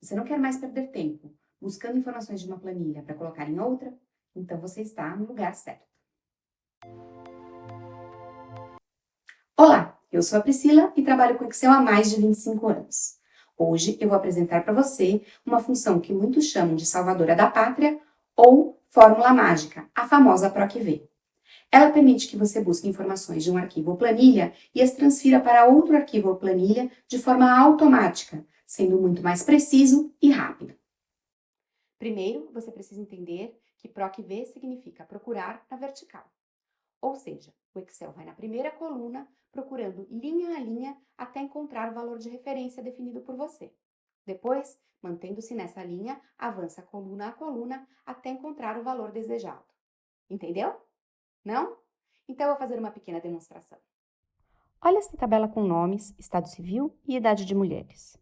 Você não quer mais perder tempo buscando informações de uma planilha para colocar em outra? Então você está no lugar certo. Olá, eu sou a Priscila e trabalho com Excel há mais de 25 anos. Hoje eu vou apresentar para você uma função que muitos chamam de salvadora da pátria ou fórmula mágica, a famosa PROC-V. Ela permite que você busque informações de um arquivo ou planilha e as transfira para outro arquivo ou planilha de forma automática, sendo muito mais preciso e rápido. Primeiro, você precisa entender que PROC-V significa procurar na vertical. Ou seja, o Excel vai na primeira coluna procurando linha a linha até encontrar o valor de referência definido por você. Depois, mantendo-se nessa linha, avança coluna a coluna até encontrar o valor desejado. Entendeu? Não? Então, eu vou fazer uma pequena demonstração. Olha essa tabela com nomes, estado civil e idade de mulheres.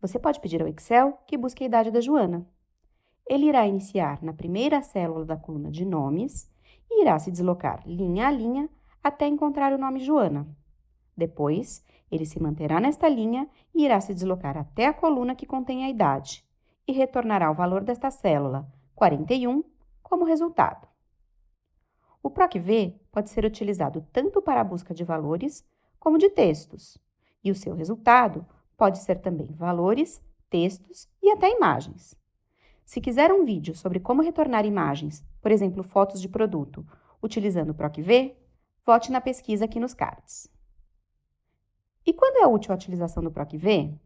Você pode pedir ao Excel que busque a idade da Joana. Ele irá iniciar na primeira célula da coluna de nomes e irá se deslocar linha a linha até encontrar o nome Joana. Depois, ele se manterá nesta linha e irá se deslocar até a coluna que contém a idade e retornará o valor desta célula, 41, como resultado. O PROC-V pode ser utilizado tanto para a busca de valores como de textos, e o seu resultado pode ser também valores, textos e até imagens. Se quiser um vídeo sobre como retornar imagens, por exemplo, fotos de produto, utilizando o PROC-V, vote na pesquisa aqui nos cards. E quando é útil a utilização do PROC-V?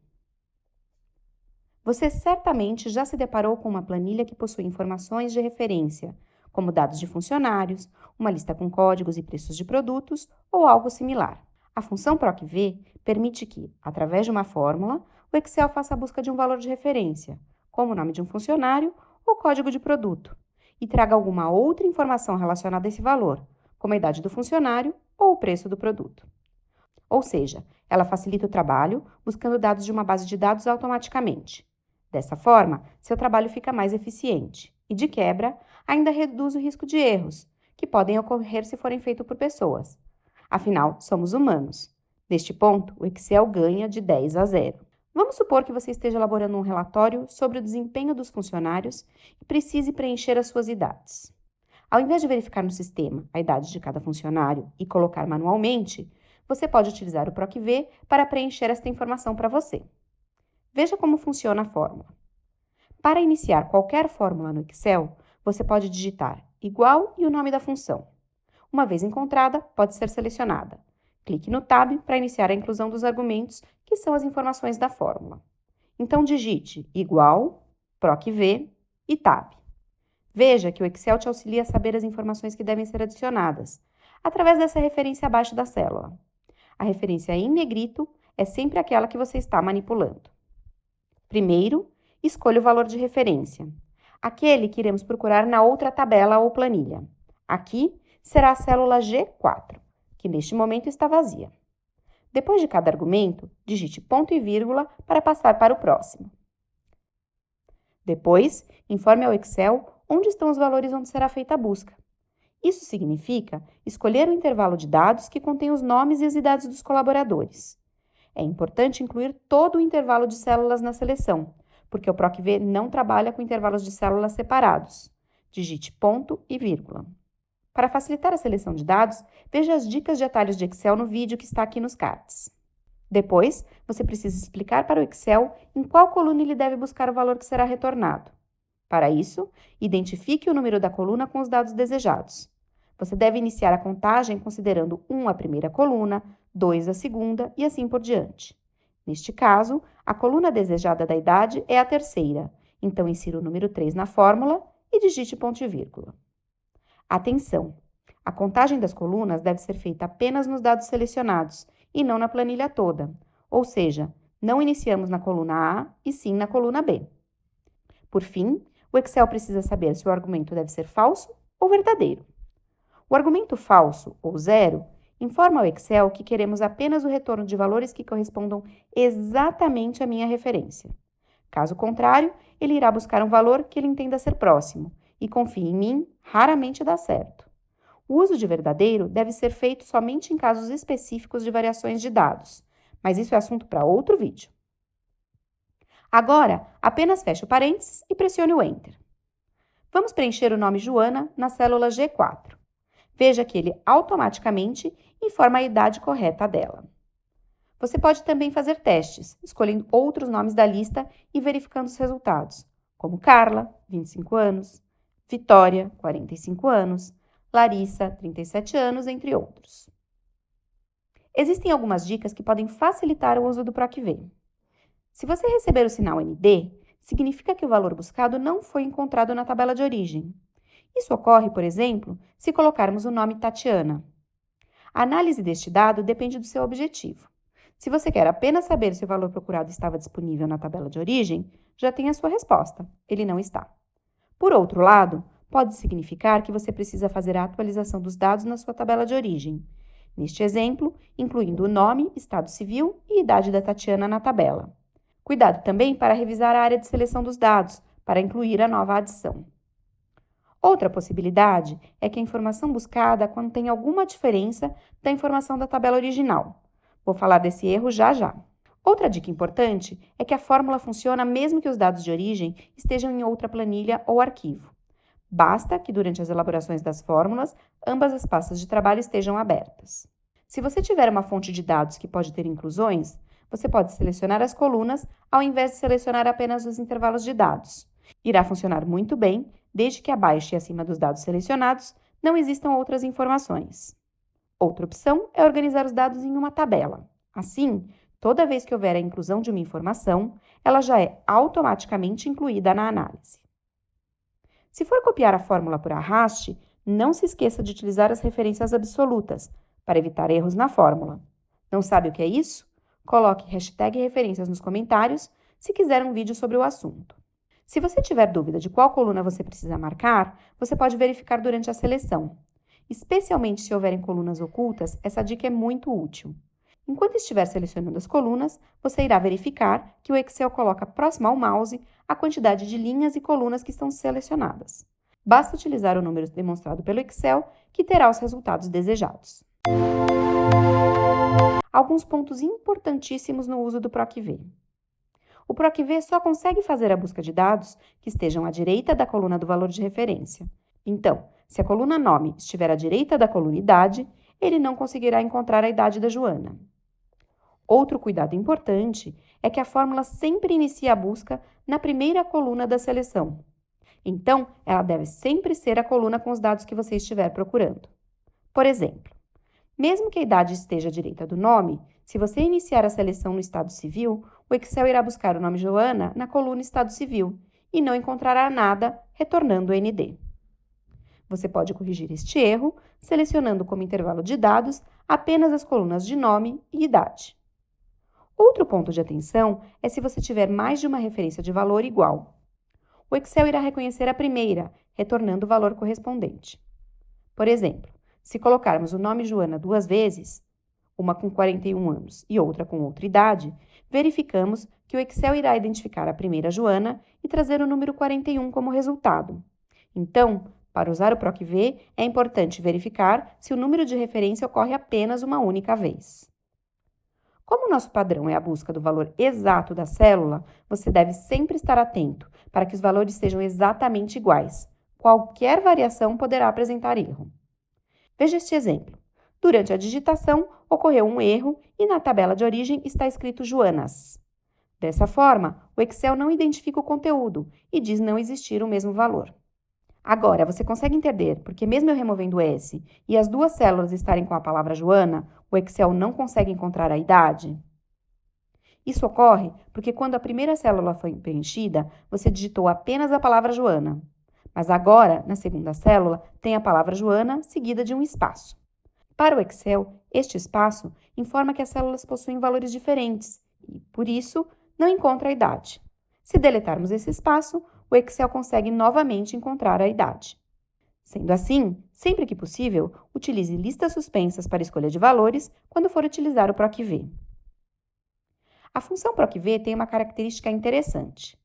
Você certamente já se deparou com uma planilha que possui informações de referência, como dados de funcionários, uma lista com códigos e preços de produtos ou algo similar. A função PROC-V permite que, através de uma fórmula, o Excel faça a busca de um valor de referência, como o nome de um funcionário ou código de produto, e traga alguma outra informação relacionada a esse valor, como a idade do funcionário ou o preço do produto. Ou seja, ela facilita o trabalho buscando dados de uma base de dados automaticamente. Dessa forma, seu trabalho fica mais eficiente e, de quebra, ainda reduz o risco de erros, que podem ocorrer se forem feitos por pessoas. Afinal, somos humanos. Neste ponto, o Excel ganha de 10 a 0. Vamos supor que você esteja elaborando um relatório sobre o desempenho dos funcionários e precise preencher as suas idades. Ao invés de verificar no sistema a idade de cada funcionário e colocar manualmente, você pode utilizar o PROC-V para preencher esta informação para você. Veja como funciona a fórmula. Para iniciar qualquer fórmula no Excel, você pode digitar igual e o nome da função. Uma vez encontrada, pode ser selecionada. Clique no Tab para iniciar a inclusão dos argumentos, que são as informações da fórmula. Então, digite igual, PROC-V e Tab. Veja que o Excel te auxilia a saber as informações que devem ser adicionadas, através dessa referência abaixo da célula. A referência em negrito é sempre aquela que você está manipulando. Primeiro, escolha o valor de referência, aquele que iremos procurar na outra tabela ou planilha. Aqui será a célula G4, que neste momento está vazia. Depois de cada argumento, digite ponto e vírgula para passar para o próximo. Depois, informe ao Excel onde estão os valores onde será feita a busca. Isso significa escolher o intervalo de dados que contém os nomes e as idades dos colaboradores. É importante incluir todo o intervalo de células na seleção, porque o PROC-V não trabalha com intervalos de células separados. Digite ponto e vírgula. Para facilitar a seleção de dados, veja as dicas de atalhos de Excel no vídeo que está aqui nos cards. Depois, você precisa explicar para o Excel em qual coluna ele deve buscar o valor que será retornado. Para isso, identifique o número da coluna com os dados desejados. Você deve iniciar a contagem considerando 1 a primeira coluna, 2 a segunda e assim por diante. Neste caso, a coluna desejada da idade é a terceira, então insira o número 3 na fórmula e digite ponto e vírgula. Atenção! A contagem das colunas deve ser feita apenas nos dados selecionados e não na planilha toda, ou seja, não iniciamos na coluna A e sim na coluna B. Por fim, o Excel precisa saber se o argumento deve ser falso ou verdadeiro. O argumento falso, ou zero, informa ao Excel que queremos apenas o retorno de valores que correspondam exatamente à minha referência. Caso contrário, ele irá buscar um valor que ele entenda ser próximo, e confie em mim, raramente dá certo. O uso de verdadeiro deve ser feito somente em casos específicos de variações de dados, mas isso é assunto para outro vídeo. Agora, apenas feche o parênteses e pressione o Enter. Vamos preencher o nome Joana na célula G4. Veja que ele automaticamente informa a idade correta dela. Você pode também fazer testes, escolhendo outros nomes da lista e verificando os resultados, como Carla, 25 anos, Vitória, 45 anos, Larissa, 37 anos, entre outros. Existem algumas dicas que podem facilitar o uso do PROC-V. Se você receber o sinal ND, significa que o valor buscado não foi encontrado na tabela de origem. Isso ocorre, por exemplo, se colocarmos o nome Tatiana. A análise deste dado depende do seu objetivo. Se você quer apenas saber se o valor procurado estava disponível na tabela de origem, já tem a sua resposta: ele não está. Por outro lado, pode significar que você precisa fazer a atualização dos dados na sua tabela de origem. Neste exemplo, incluindo o nome, estado civil e idade da Tatiana na tabela. Cuidado também para revisar a área de seleção dos dados, para incluir a nova adição. Outra possibilidade é que a informação buscada contém alguma diferença da informação da tabela original. Vou falar desse erro já já. Outra dica importante é que a fórmula funciona mesmo que os dados de origem estejam em outra planilha ou arquivo. Basta que durante as elaborações das fórmulas, ambas as pastas de trabalho estejam abertas. Se você tiver uma fonte de dados que pode ter inclusões, você pode selecionar as colunas ao invés de selecionar apenas os intervalos de dados. Irá funcionar muito bem, desde que abaixo e acima dos dados selecionados não existam outras informações. Outra opção é organizar os dados em uma tabela. Assim, toda vez que houver a inclusão de uma informação, ela já é automaticamente incluída na análise. Se for copiar a fórmula por arraste, não se esqueça de utilizar as referências absolutas, para evitar erros na fórmula. Não sabe o que é isso? Coloque #referências nos comentários se quiser um vídeo sobre o assunto. Se você tiver dúvida de qual coluna você precisa marcar, você pode verificar durante a seleção. Especialmente se houverem colunas ocultas, essa dica é muito útil. Enquanto estiver selecionando as colunas, você irá verificar que o Excel coloca próximo ao mouse a quantidade de linhas e colunas que estão selecionadas. Basta utilizar o número demonstrado pelo Excel, que terá os resultados desejados. Alguns pontos importantíssimos no uso do PROC-V. O PROC-V só consegue fazer a busca de dados que estejam à direita da coluna do valor de referência. Então, se a coluna nome estiver à direita da coluna idade, ele não conseguirá encontrar a idade da Joana. Outro cuidado importante é que a fórmula sempre inicia a busca na primeira coluna da seleção. Então, ela deve sempre ser a coluna com os dados que você estiver procurando. Por exemplo, mesmo que a idade esteja à direita do nome, se você iniciar a seleção no estado civil, o Excel irá buscar o nome Joana na coluna Estado Civil e não encontrará nada, retornando o ND. Você pode corrigir este erro selecionando como intervalo de dados apenas as colunas de nome e idade. Outro ponto de atenção é se você tiver mais de uma referência de valor igual. O Excel irá reconhecer a primeira, retornando o valor correspondente. Por exemplo, se colocarmos o nome Joana duas vezes, uma com 41 anos e outra com outra idade, verificamos que o Excel irá identificar a primeira Joana e trazer o número 41 como resultado. Então, para usar o PROC-V, é importante verificar se o número de referência ocorre apenas uma única vez. Como o nosso padrão é a busca do valor exato da célula, você deve sempre estar atento para que os valores sejam exatamente iguais. Qualquer variação poderá apresentar erro. Veja este exemplo. Durante a digitação, ocorreu um erro e na tabela de origem está escrito Joanas. Dessa forma, o Excel não identifica o conteúdo e diz não existir o mesmo valor. Agora, você consegue entender porque mesmo eu removendo o S e as duas células estarem com a palavra Joana, o Excel não consegue encontrar a idade? Isso ocorre porque quando a primeira célula foi preenchida, você digitou apenas a palavra Joana. Mas agora, na segunda célula, tem a palavra Joana seguida de um espaço. Para o Excel, este espaço informa que as células possuem valores diferentes e, por isso, não encontra a idade. Se deletarmos esse espaço, o Excel consegue novamente encontrar a idade. Sendo assim, sempre que possível, utilize listas suspensas para escolha de valores quando for utilizar o PROC-V. A função PROC-V tem uma característica interessante.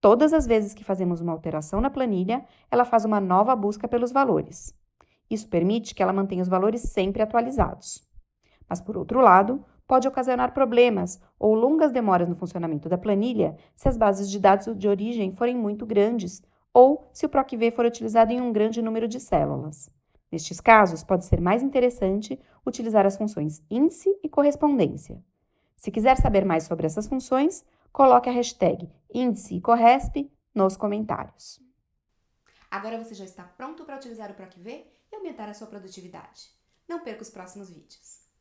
Todas as vezes que fazemos uma alteração na planilha, ela faz uma nova busca pelos valores. Isso permite que ela mantenha os valores sempre atualizados. Mas, por outro lado, pode ocasionar problemas ou longas demoras no funcionamento da planilha se as bases de dados de origem forem muito grandes ou se o PROC-V for utilizado em um grande número de células. Nestes casos, pode ser mais interessante utilizar as funções índice e correspondência. Se quiser saber mais sobre essas funções, coloque a hashtag índice e corresp nos comentários. Agora você já está pronto para utilizar o PROC-V e aumentar a sua produtividade. Não perca os próximos vídeos.